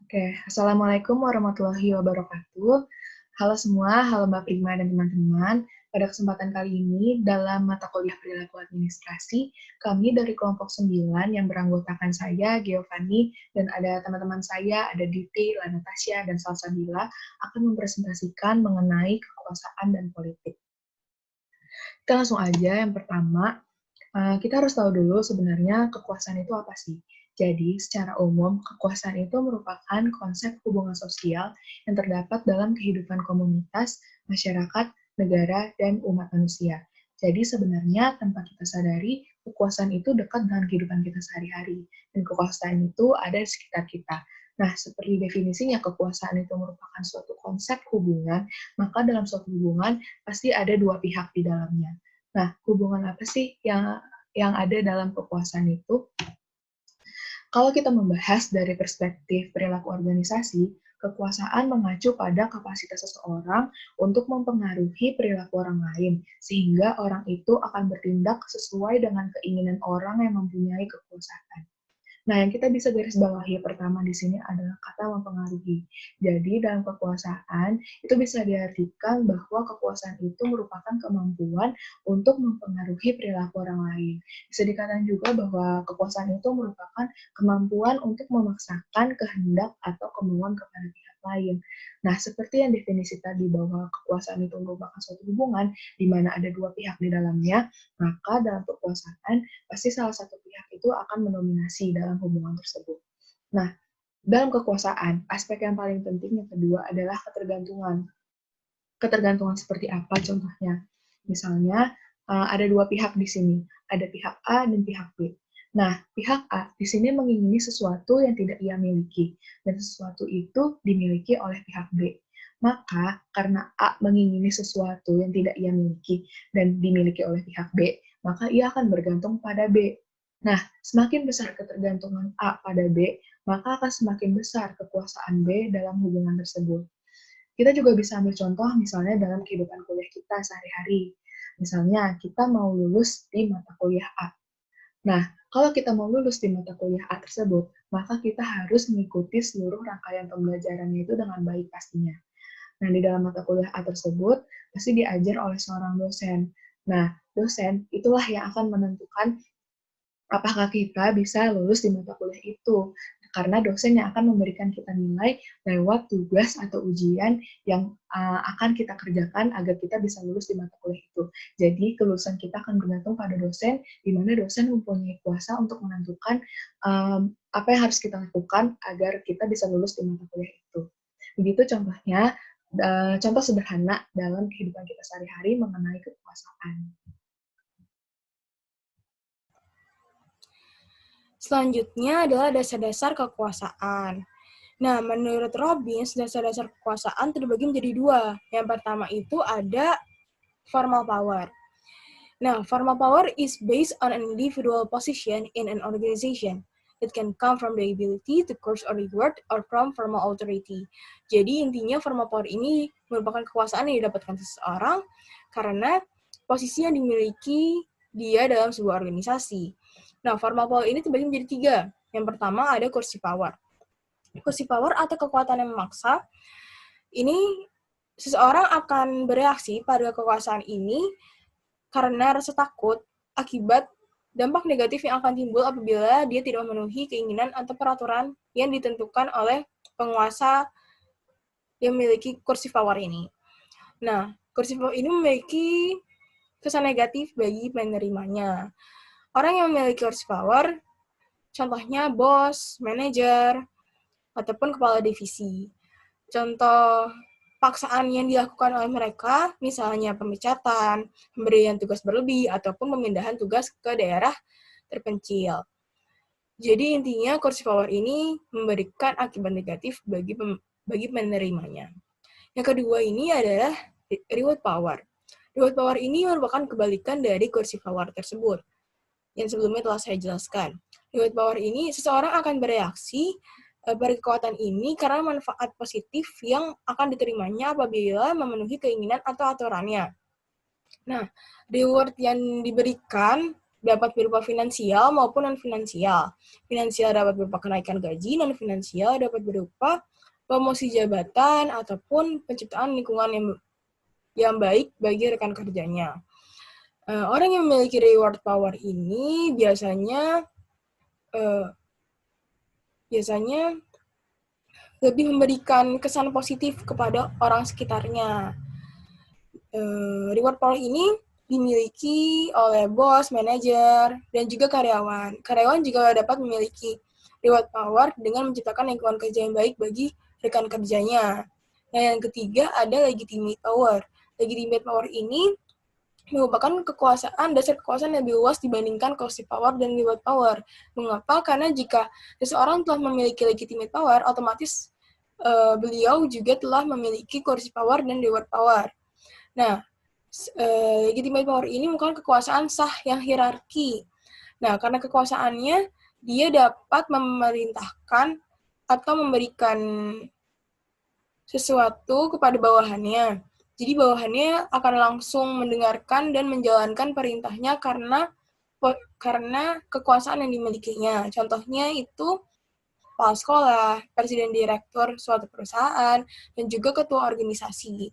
Oke, Assalamualaikum warahmatullahi wabarakatuh. Halo semua, halo Mbak Prima dan teman-teman. Pada kesempatan kali ini, dalam mata kuliah perilaku administrasi, kami dari kelompok 9 yang beranggotakan saya, Giovanni, dan ada teman-teman saya, ada Diti, Lana Tasya, dan Salsabila, akan mempresentasikan mengenai kekuasaan dan politik. Kita langsung aja, yang pertama, kita harus tahu dulu sebenarnya kekuasaan itu apa sih. Jadi, secara umum, kekuasaan itu merupakan konsep hubungan sosial yang terdapat dalam kehidupan komunitas, masyarakat, negara, dan umat manusia. Jadi, sebenarnya tanpa kita sadari, kekuasaan itu dekat dengan kehidupan kita sehari-hari. Dan kekuasaan itu ada di sekitar kita. Nah, seperti definisinya, kekuasaan itu merupakan suatu konsep hubungan, maka dalam suatu hubungan pasti ada dua pihak di dalamnya. Nah, hubungan apa sih yang ada dalam kekuasaan itu? Kalau kita membahas dari perspektif perilaku organisasi, kekuasaan mengacu pada kapasitas seseorang untuk mempengaruhi perilaku orang lain, sehingga orang itu akan bertindak sesuai dengan keinginan orang yang mempunyai kekuasaan. Nah, yang kita bisa garis bawahi pertama di sini adalah kata mempengaruhi. Jadi, dalam kekuasaan, itu bisa diartikan bahwa kekuasaan itu merupakan kemampuan untuk mempengaruhi perilaku orang lain. Bisa dikatakan juga bahwa kekuasaan itu merupakan kemampuan untuk memaksakan kehendak atau kemauan kepada pihak lain. Nah, seperti yang definisi tadi bahwa kekuasaan itu merupakan suatu hubungan di mana ada dua pihak di dalamnya, maka dalam kekuasaan pasti salah satu pihak itu akan mendominasi dalam hubungan tersebut. Nah, dalam kekuasaan, aspek yang paling penting yang kedua adalah ketergantungan. Ketergantungan seperti apa contohnya? Misalnya, ada dua pihak di sini, ada pihak A dan pihak B. Nah, pihak A di sini mengingini sesuatu yang tidak ia miliki, dan sesuatu itu dimiliki oleh pihak B. Maka, karena A mengingini sesuatu yang tidak ia miliki dan dimiliki oleh pihak B, maka ia akan bergantung pada B. Nah, semakin besar ketergantungan A pada B, maka akan semakin besar kekuasaan B dalam hubungan tersebut. Kita juga bisa ambil contoh misalnya dalam kehidupan kuliah kita sehari-hari. Misalnya, kita mau lulus di mata kuliah A. Nah, kalau kita mau lulus di mata kuliah A tersebut, maka kita harus mengikuti seluruh rangkaian pembelajarannya itu dengan baik pastinya. Nah, di dalam mata kuliah A tersebut, pasti diajar oleh seorang dosen. Nah, dosen itulah yang akan menentukan apakah kita bisa lulus di mata kuliah itu. Karena dosen yang akan memberikan kita nilai lewat tugas atau ujian yang akan kita kerjakan agar kita bisa lulus di mata kuliah itu. Jadi kelulusan kita akan bergantung pada dosen, di mana dosen mempunyai kuasa untuk menentukan apa yang harus kita lakukan agar kita bisa lulus di mata kuliah itu. Begitu contohnya, contoh sederhana dalam kehidupan kita sehari-hari mengenai kekuasaan. Selanjutnya adalah dasar-dasar kekuasaan. Nah, menurut Robbins, dasar-dasar kekuasaan terbagi menjadi dua. Yang pertama itu ada formal power. Nah, formal power is based on an individual position in an organization. It can come from the ability to curse or reward or from formal authority. Jadi intinya formal power ini merupakan kekuasaan yang didapatkan seseorang karena posisi yang dimiliki dia dalam sebuah organisasi. Nah, formal power ini terbagi menjadi tiga. Yang pertama ada coercive power. Coercive power atau kekuatan yang memaksa. Ini seseorang akan bereaksi pada kekuasaan ini karena rasa takut akibat dampak negatif yang akan timbul apabila dia tidak memenuhi keinginan atau peraturan yang ditentukan oleh penguasa yang memiliki coercive power ini. Nah, coercive power ini memiliki kesan negatif bagi penerimanya. Orang yang memiliki coercive power, contohnya bos, manajer, ataupun kepala divisi. Contoh paksaan yang dilakukan oleh mereka, misalnya pemecatan, pemberian tugas berlebih, ataupun pemindahan tugas ke daerah terpencil. Jadi intinya coercive power ini memberikan akibat negatif bagi penerimanya. Yang kedua ini adalah reward power. Reward power ini merupakan kebalikan dari coercive power tersebut, yang sebelumnya telah saya jelaskan. Reward power ini, seseorang akan bereaksi pada kekuatan ini karena manfaat positif yang akan diterimanya apabila memenuhi keinginan atau aturannya. Nah, reward yang diberikan dapat berupa finansial maupun non-finansial. Finansial dapat berupa kenaikan gaji, non-finansial dapat berupa promosi jabatan ataupun penciptaan lingkungan yang baik bagi rekan kerjanya. Orang yang memiliki reward power ini biasanya lebih memberikan kesan positif kepada orang sekitarnya. Reward power ini dimiliki oleh bos, manajer, dan juga karyawan. Karyawan juga dapat memiliki reward power dengan menciptakan lingkungan kerja yang baik bagi rekan kerjanya. Nah, yang ketiga ada legitimate power. Legitimate power ini merupakan dasar kekuasaan yang lebih luas dibandingkan coercive power dan reward power. Mengapa? Karena jika seseorang telah memiliki legitimate power, otomatis beliau juga telah memiliki coercive power dan reward power. Nah, legitimate power ini merupakan kekuasaan sah yang hierarki. Nah, karena kekuasaannya, dia dapat memerintahkan atau memberikan sesuatu kepada bawahannya. Jadi bawahannya akan langsung mendengarkan dan menjalankan perintahnya karena kekuasaan yang dimilikinya. Contohnya itu kepala sekolah, presiden direktur suatu perusahaan, dan juga ketua organisasi.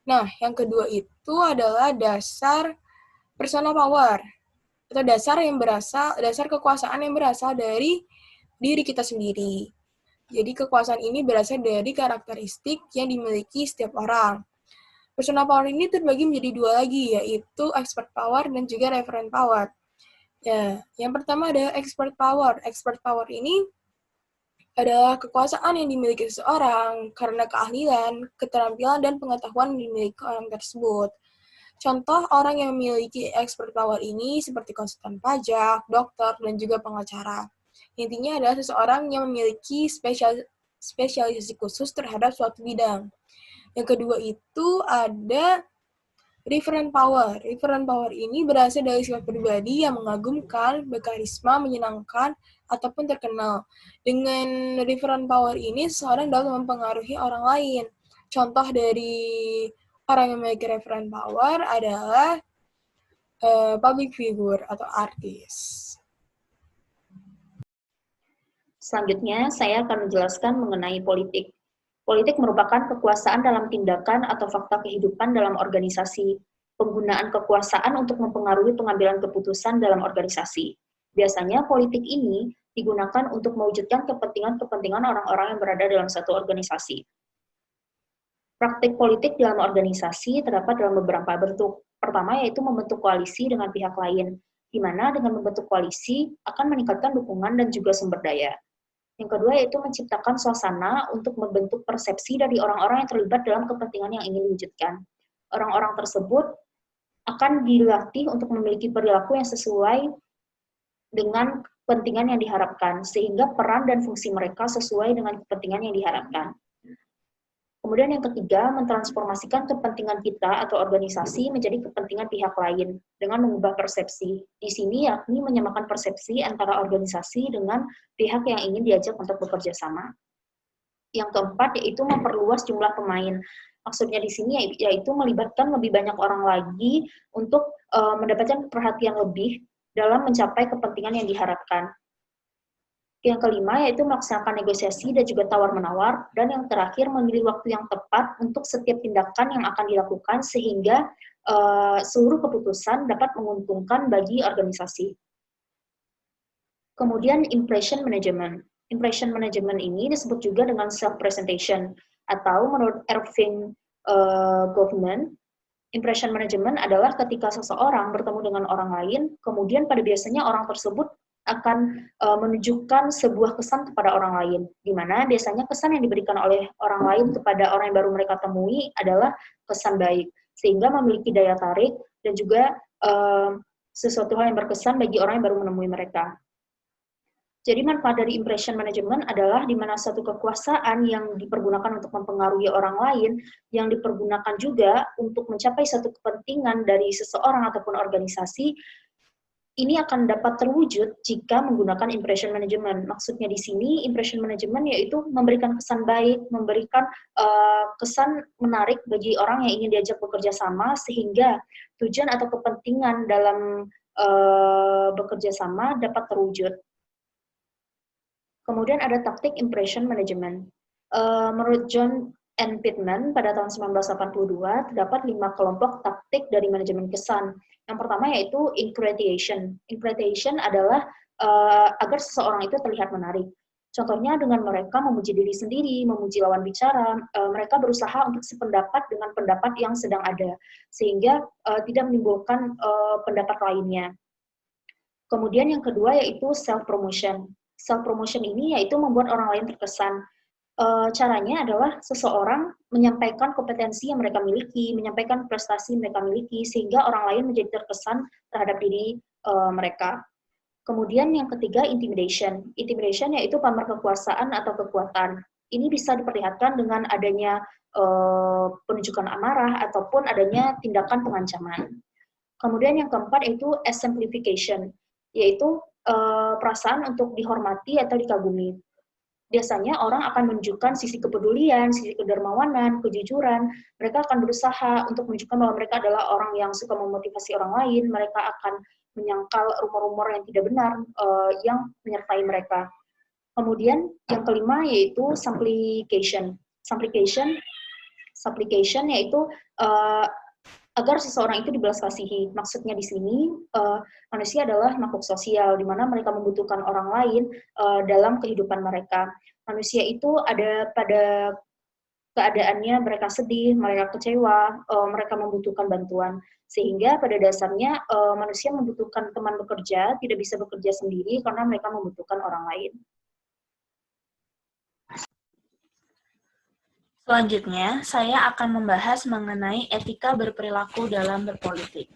Nah, yang kedua itu adalah dasar personal power atau dasar kekuasaan yang berasal dari diri kita sendiri. Jadi kekuasaan ini berasal dari karakteristik yang dimiliki setiap orang. Personal power ini terbagi menjadi dua lagi, yaitu expert power dan juga referent power. Ya, yang pertama ada expert power. Expert power ini adalah kekuasaan yang dimiliki seseorang karena keahlian, keterampilan, dan pengetahuan yang dimiliki orang tersebut. Contoh orang yang memiliki expert power ini seperti konsultan pajak, dokter, dan juga pengacara. Intinya adalah seseorang yang memiliki spesialisasi khusus terhadap suatu bidang. Yang kedua itu ada referent power. Referent power ini berasal dari sifat pribadi yang mengagumkan, berkarisma, menyenangkan, ataupun terkenal. Dengan referent power ini, seseorang dapat mempengaruhi orang lain. Contoh dari orang yang memiliki referent power adalah public figure atau artis. Selanjutnya, saya akan menjelaskan mengenai politik. Politik merupakan kekuasaan dalam tindakan atau fakta kehidupan dalam organisasi. Penggunaan kekuasaan untuk mempengaruhi pengambilan keputusan dalam organisasi. Biasanya politik ini digunakan untuk mewujudkan kepentingan-kepentingan orang-orang yang berada dalam satu organisasi. Praktik politik dalam organisasi terdapat dalam beberapa bentuk. Pertama yaitu membentuk koalisi dengan pihak lain, di mana dengan membentuk koalisi akan meningkatkan dukungan dan juga sumber daya. Yang kedua yaitu menciptakan suasana untuk membentuk persepsi dari orang-orang yang terlibat dalam kepentingan yang ingin diwujudkan. Orang-orang tersebut akan dilatih untuk memiliki perilaku yang sesuai dengan kepentingan yang diharapkan, sehingga peran dan fungsi mereka sesuai dengan kepentingan yang diharapkan. Kemudian yang ketiga, mentransformasikan kepentingan kita atau organisasi menjadi kepentingan pihak lain dengan mengubah persepsi. Di sini yakni menyamakan persepsi antara organisasi dengan pihak yang ingin diajak untuk bekerja sama. Yang keempat yaitu memperluas jumlah pemain. Maksudnya di sini yaitu melibatkan lebih banyak orang lagi untuk mendapatkan perhatian lebih dalam mencapai kepentingan yang diharapkan. Yang kelima yaitu melaksanakan negosiasi dan juga tawar-menawar, dan yang terakhir memilih waktu yang tepat untuk setiap tindakan yang akan dilakukan sehingga seluruh keputusan dapat menguntungkan bagi organisasi. Kemudian impression management. Impression management ini disebut juga dengan self-presentation, atau menurut Irving Goffman, impression management adalah ketika seseorang bertemu dengan orang lain, kemudian pada biasanya orang tersebut akan menunjukkan sebuah kesan kepada orang lain, di mana biasanya kesan yang diberikan oleh orang lain kepada orang yang baru mereka temui adalah kesan baik, sehingga memiliki daya tarik dan juga sesuatu hal yang berkesan bagi orang yang baru menemui mereka. Jadi manfaat dari impression management adalah di mana satu kekuasaan yang dipergunakan untuk mempengaruhi orang lain, yang dipergunakan juga untuk mencapai satu kepentingan dari seseorang ataupun organisasi, ini akan dapat terwujud jika menggunakan impression management. Maksudnya di sini impression management yaitu memberikan kesan baik, memberikan kesan menarik bagi orang yang ingin diajak bekerja sama, sehingga tujuan atau kepentingan dalam bekerja sama dapat terwujud. Kemudian ada taktik impression management. Menurut John N. Pittman pada tahun 1982 terdapat 5 kelompok taktik dari manajemen kesan. Yang pertama yaitu incretation. Incretation adalah agar seseorang itu terlihat menarik. Contohnya dengan mereka memuji diri sendiri, memuji lawan bicara, mereka berusaha untuk sependapat dengan pendapat yang sedang ada, sehingga tidak menimbulkan pendapat lainnya. Kemudian yang kedua yaitu self-promotion. Self-promotion ini yaitu membuat orang lain terkesan. Caranya adalah seseorang menyampaikan kompetensi yang mereka miliki, menyampaikan prestasi yang mereka miliki, sehingga orang lain menjadi terkesan terhadap diri mereka. Kemudian yang ketiga, intimidation. Intimidation yaitu pamer kekuasaan atau kekuatan. Ini bisa diperlihatkan dengan adanya penunjukan amarah ataupun adanya tindakan pengancaman. Kemudian yang keempat yaitu exemplification, yaitu perasaan untuk dihormati atau dikagumi. Biasanya orang akan menunjukkan sisi kepedulian, sisi kedermawanan, kejujuran. Mereka akan berusaha untuk menunjukkan bahwa mereka adalah orang yang suka memotivasi orang lain. Mereka akan menyangkal rumor-rumor yang tidak benar yang menyertai mereka. Kemudian yang kelima yaitu supplication. Supplication yaitu agar seseorang itu dibelas kasihi. Maksudnya di sini manusia adalah makhluk sosial, di mana mereka membutuhkan orang lain dalam kehidupan mereka. Manusia itu ada pada keadaannya mereka sedih, mereka kecewa, mereka membutuhkan bantuan. Sehingga pada dasarnya manusia membutuhkan teman bekerja, tidak bisa bekerja sendiri karena mereka membutuhkan orang lain. Selanjutnya, saya akan membahas mengenai etika berperilaku dalam berpolitik.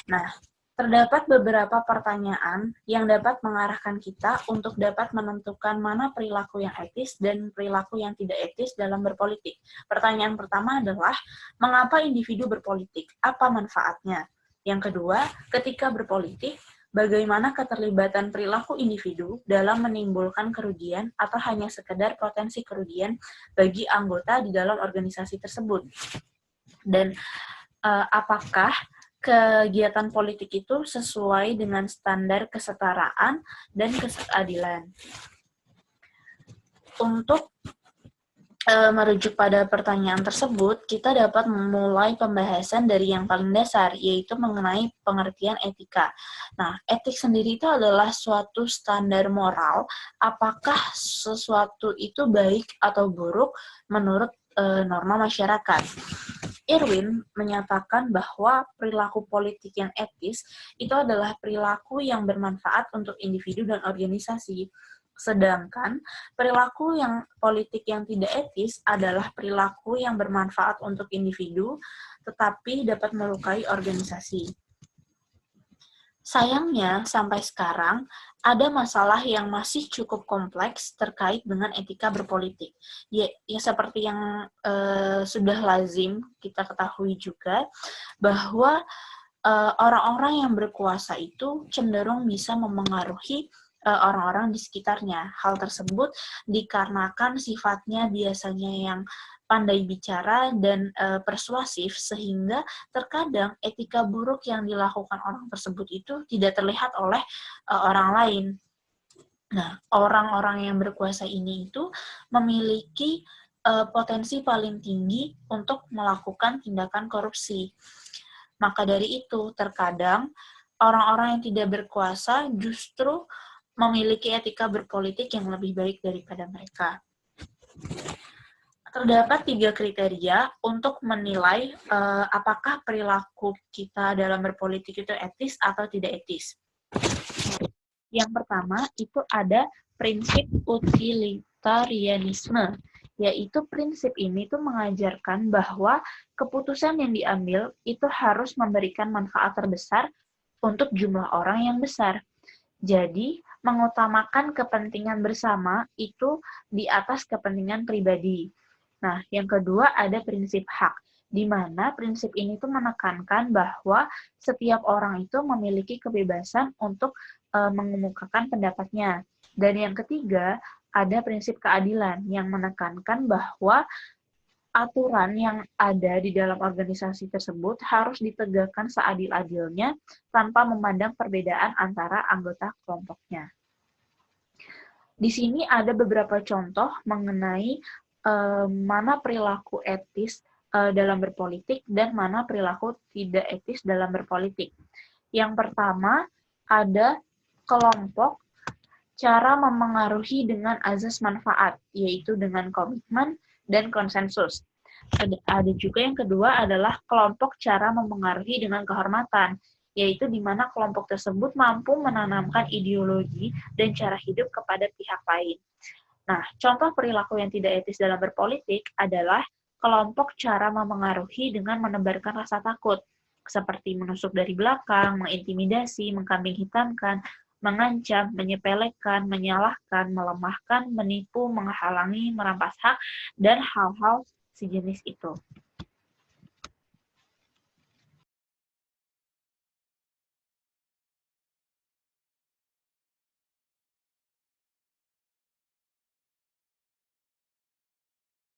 Nah, terdapat beberapa pertanyaan yang dapat mengarahkan kita untuk dapat menentukan mana perilaku yang etis dan perilaku yang tidak etis dalam berpolitik. Pertanyaan pertama adalah, mengapa individu berpolitik? Apa manfaatnya? Yang kedua, ketika berpolitik, bagaimana keterlibatan perilaku individu dalam menimbulkan kerugian atau hanya sekedar potensi kerugian bagi anggota di dalam organisasi tersebut? Dan apakah kegiatan politik itu sesuai dengan standar kesetaraan dan keadilan? Untuk merujuk pada pertanyaan tersebut, kita dapat memulai pembahasan dari yang paling dasar, yaitu mengenai pengertian etika. Nah, etik sendiri itu adalah suatu standar moral, apakah sesuatu itu baik atau buruk menurut norma masyarakat. Irwin menyatakan bahwa perilaku politik yang etis itu adalah perilaku yang bermanfaat untuk individu dan organisasi. Sedangkan perilaku yang politik yang tidak etis adalah perilaku yang bermanfaat untuk individu, tetapi dapat melukai organisasi. Sayangnya, sampai sekarang, ada masalah yang masih cukup kompleks terkait dengan etika berpolitik. Ya seperti yang sudah lazim kita ketahui juga, bahwa orang-orang yang berkuasa itu cenderung bisa memengaruhi orang-orang di sekitarnya. Hal tersebut dikarenakan sifatnya biasanya yang pandai bicara dan persuasif, sehingga terkadang etika buruk yang dilakukan orang tersebut itu tidak terlihat oleh orang lain. Nah, orang-orang yang berkuasa ini itu memiliki potensi paling tinggi untuk melakukan tindakan korupsi. Maka dari itu, terkadang orang-orang yang tidak berkuasa justru memiliki etika berpolitik yang lebih baik daripada mereka. Terdapat 3 kriteria untuk menilai apakah perilaku kita dalam berpolitik itu etis atau tidak etis. Yang pertama itu ada prinsip utilitarianisme, yaitu prinsip ini tuh mengajarkan bahwa keputusan yang diambil itu harus memberikan manfaat terbesar untuk jumlah orang yang besar. Jadi, mengutamakan kepentingan bersama itu di atas kepentingan pribadi. Nah, yang kedua ada prinsip hak, di mana prinsip ini tuh menekankan bahwa setiap orang itu memiliki kebebasan untuk mengemukakan pendapatnya. Dan yang ketiga ada prinsip keadilan yang menekankan bahwa aturan yang ada di dalam organisasi tersebut harus ditegakkan seadil-adilnya tanpa memandang perbedaan antara anggota kelompoknya. Di sini ada beberapa contoh mengenai mana perilaku etis dalam berpolitik dan mana perilaku tidak etis dalam berpolitik. Yang pertama, ada kelompok cara memengaruhi dengan azas manfaat, yaitu dengan komitmen dan konsensus. Ada juga yang kedua adalah kelompok cara memengaruhi dengan kehormatan, yaitu di mana kelompok tersebut mampu menanamkan ideologi dan cara hidup kepada pihak lain. Nah, contoh perilaku yang tidak etis dalam berpolitik adalah kelompok cara memengaruhi dengan menebarkan rasa takut, seperti menusuk dari belakang, mengintimidasi, mengkambing hitamkan, mengancam, menyepelekan, menyalahkan, melemahkan, menipu, menghalangi, merampas hak, dan hal-hal sejenis itu.